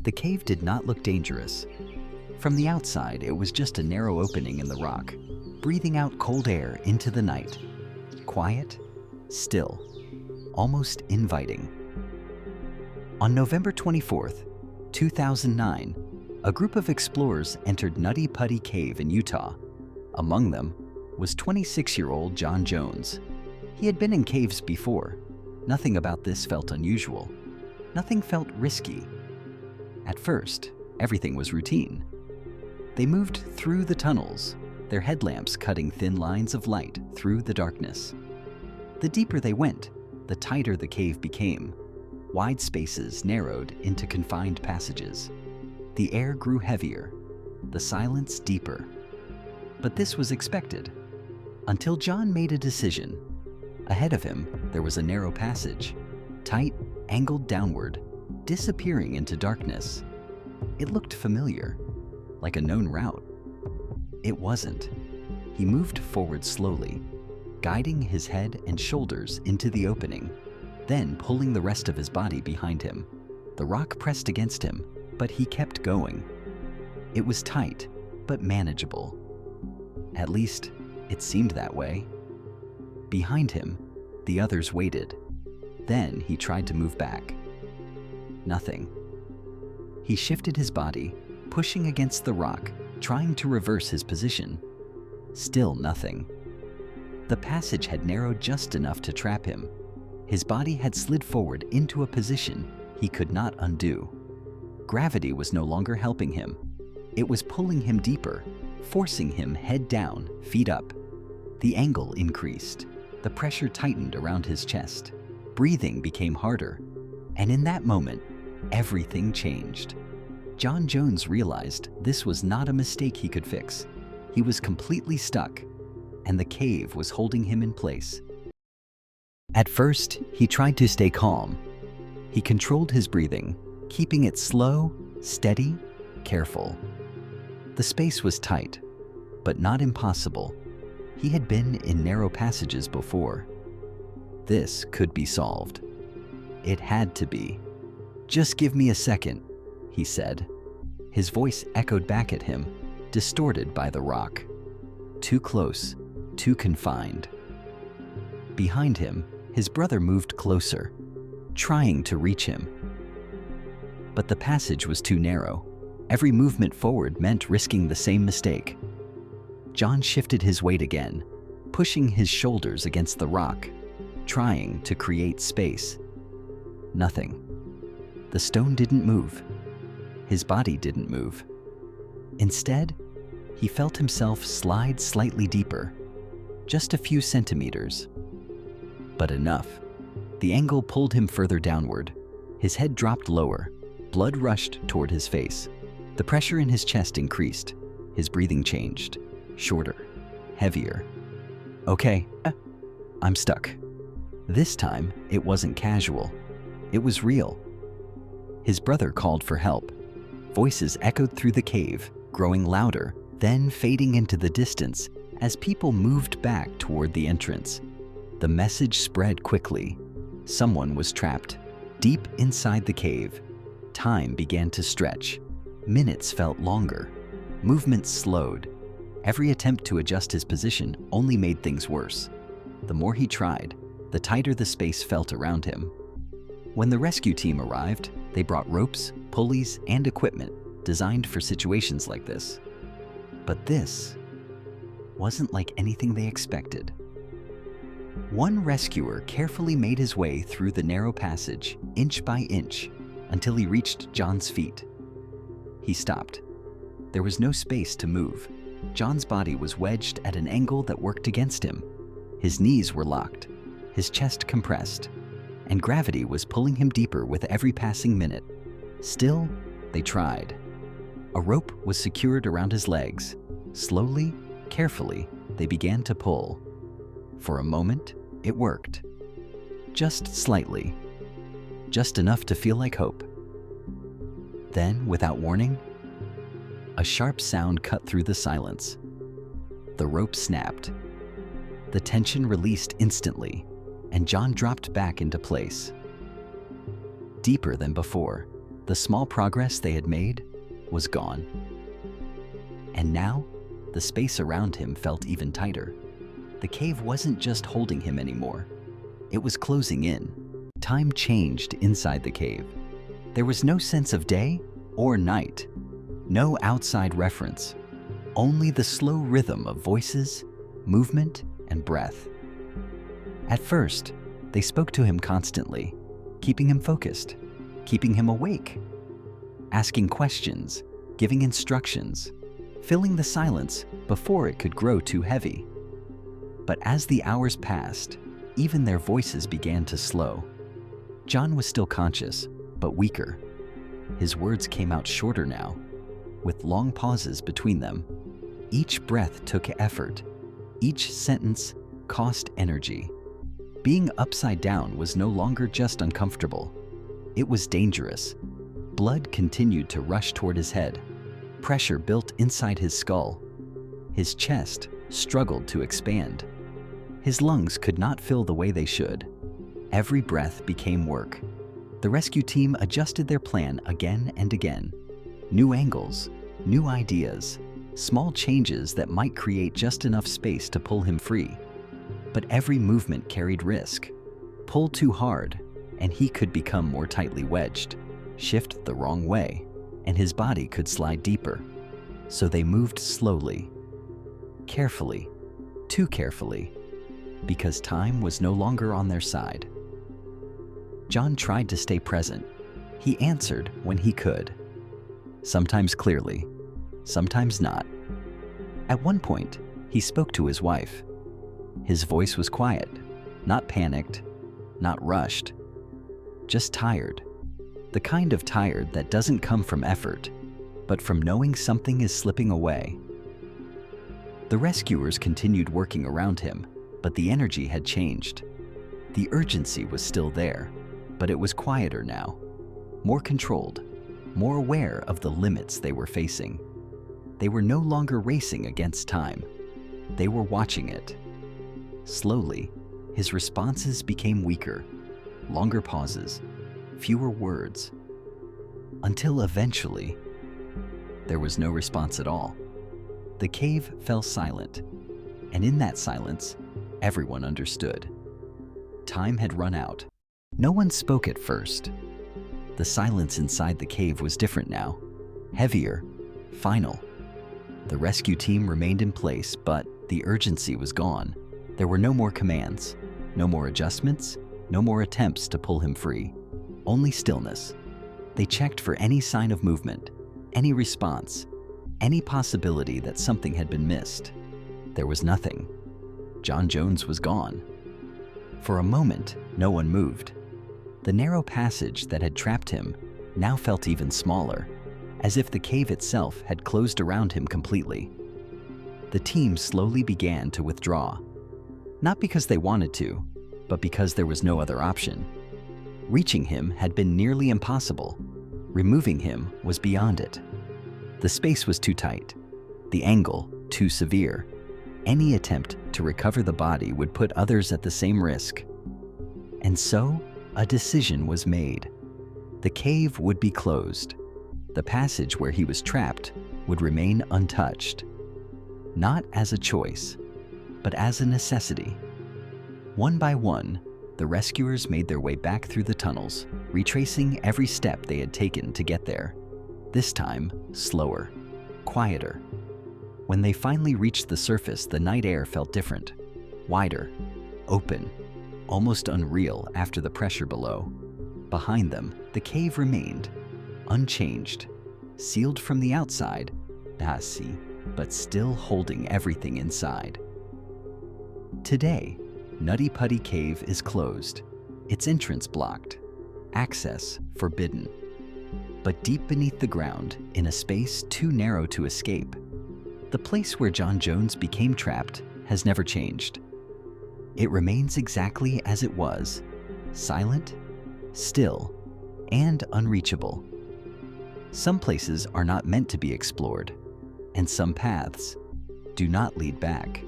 The cave did not look dangerous. From the outside, it was just a narrow opening in the rock, breathing out cold air into the night. Quiet, still, almost inviting. On November 24th, 2009, a group of explorers entered Nutty Putty Cave in Utah. Among them was 26-year-old John Jones. He had been in caves before. Nothing about this felt unusual. Nothing felt risky. At first, everything was routine. They moved through the tunnels, their headlamps cutting thin lines of light through the darkness. The deeper they went, the tighter the cave became. Wide spaces narrowed into confined passages. The air grew heavier, the silence deeper. But this was expected, until John made a decision. Ahead of him, there was a narrow passage, tight, angled downward, disappearing into darkness. It looked familiar, like a known route. It wasn't. He moved forward slowly, guiding his head and shoulders into the opening, then pulling the rest of his body behind him. The rock pressed against him, but he kept going. It was tight, but manageable. At least, it seemed that way. Behind him, the others waited. Then he tried to move back. Nothing. He shifted his body, pushing against the rock, trying to reverse his position. Still nothing. The passage had narrowed just enough to trap him. His body had slid forward into a position he could not undo. Gravity was no longer helping him. It was pulling him deeper, forcing him head down, feet up. The angle increased. The pressure tightened around his chest. Breathing became harder. And in that moment, everything changed. John Jones realized this was not a mistake he could fix. He was completely stuck, and the cave was holding him in place. At first, he tried to stay calm. He controlled his breathing, keeping it slow, steady, careful. The space was tight, but not impossible. He had been in narrow passages before. This could be solved. It had to be. "Just give me a second," he said. His voice echoed back at him, distorted by the rock. Too close, too confined. Behind him, his brother moved closer, trying to reach him. But the passage was too narrow. Every movement forward meant risking the same mistake. John shifted his weight again, pushing his shoulders against the rock, trying to create space. Nothing. The stone didn't move. His body didn't move. Instead, he felt himself slide slightly deeper, just a few centimeters. But enough. The angle pulled him further downward. His head dropped lower. Blood rushed toward his face. The pressure in his chest increased. His breathing changed. Shorter. Heavier. "Okay, I'm stuck." This time, it wasn't casual. It was real. His brother called for help. Voices echoed through the cave, growing louder, then fading into the distance as people moved back toward the entrance. The message spread quickly. Someone was trapped, deep inside the cave. Time began to stretch. Minutes felt longer. Movements slowed. Every attempt to adjust his position only made things worse. The more he tried, the tighter the space felt around him. When the rescue team arrived, they brought ropes, pulleys, and equipment designed for situations like this. But this wasn't like anything they expected. One rescuer carefully made his way through the narrow passage, inch by inch, until he reached John's feet. He stopped. There was no space to move. John's body was wedged at an angle that worked against him. His knees were locked, his chest compressed, and gravity was pulling him deeper with every passing minute. Still, they tried. A rope was secured around his legs. Slowly, carefully, they began to pull. For a moment, it worked. Just slightly. Just enough to feel like hope. Then, without warning, a sharp sound cut through the silence. The rope snapped. The tension released instantly, and John dropped back into place. Deeper than before, The small progress they had made was gone. And now, the space around him felt even tighter. The cave wasn't just holding him anymore. It was closing in. Time changed inside the cave. There was no sense of day or night, no outside reference, only the slow rhythm of voices, movement, and breath. At first, they spoke to him constantly, keeping him focused, keeping him awake, asking questions, giving instructions, filling the silence before it could grow too heavy. But as the hours passed, even their voices began to slow. John was still conscious, but weaker. His words came out shorter now, with long pauses between them. Each breath took effort. Each sentence cost energy. Being upside down was no longer just uncomfortable. It was dangerous. Blood continued to rush toward his head. Pressure built inside his skull. His chest struggled to expand. His lungs could not fill the way they should. Every breath became work. The rescue team adjusted their plan again and again. New angles, new ideas, small changes that might create just enough space to pull him free. But every movement carried risk. Pull too hard, and he could become more tightly wedged. Shift the wrong way, and his body could slide deeper. So they moved slowly, carefully, too carefully, because time was no longer on their side. John tried to stay present. He answered when he could. Sometimes clearly, sometimes not. At one point, he spoke to his wife. His voice was quiet, not panicked, not rushed, just tired. The kind of tired that doesn't come from effort, but from knowing something is slipping away. The rescuers continued working around him, but the energy had changed. The urgency was still there, but it was quieter now, more controlled, more aware of the limits they were facing. They were no longer racing against time. They were watching it. Slowly, his responses became weaker, longer pauses, fewer words, until eventually, there was no response at all. The cave fell silent, and in that silence, everyone understood. Time had run out. No one spoke at first. The silence inside the cave was different now, heavier, final. The rescue team remained in place, but the urgency was gone. There were no more commands, no more adjustments, no more attempts to pull him free. Only stillness. They checked for any sign of movement, any response, any possibility that something had been missed. There was nothing. John Jones was gone. For a moment, no one moved. The narrow passage that had trapped him now felt even smaller, as if the cave itself had closed around him completely. The team slowly began to withdraw, not because they wanted to, but because there was no other option. Reaching him had been nearly impossible. Removing him was beyond it. The space was too tight, the angle too severe. Any attempt to recover the body would put others at the same risk. And so, a decision was made. The cave would be closed. The passage where he was trapped would remain untouched. Not as a choice, but as a necessity. One by one, the rescuers made their way back through the tunnels, retracing every step they had taken to get there. This time, slower, quieter. When they finally reached the surface, the night air felt different, wider, open, almost unreal after the pressure below. Behind them, the cave remained, unchanged, sealed from the outside, but still holding everything inside. Today, Nutty Putty Cave is closed, its entrance blocked, access forbidden. But deep beneath the ground, in a space too narrow to escape, the place where John Jones became trapped has never changed. It remains exactly as it was, silent, still, and unreachable. Some places are not meant to be explored, and some paths do not lead back.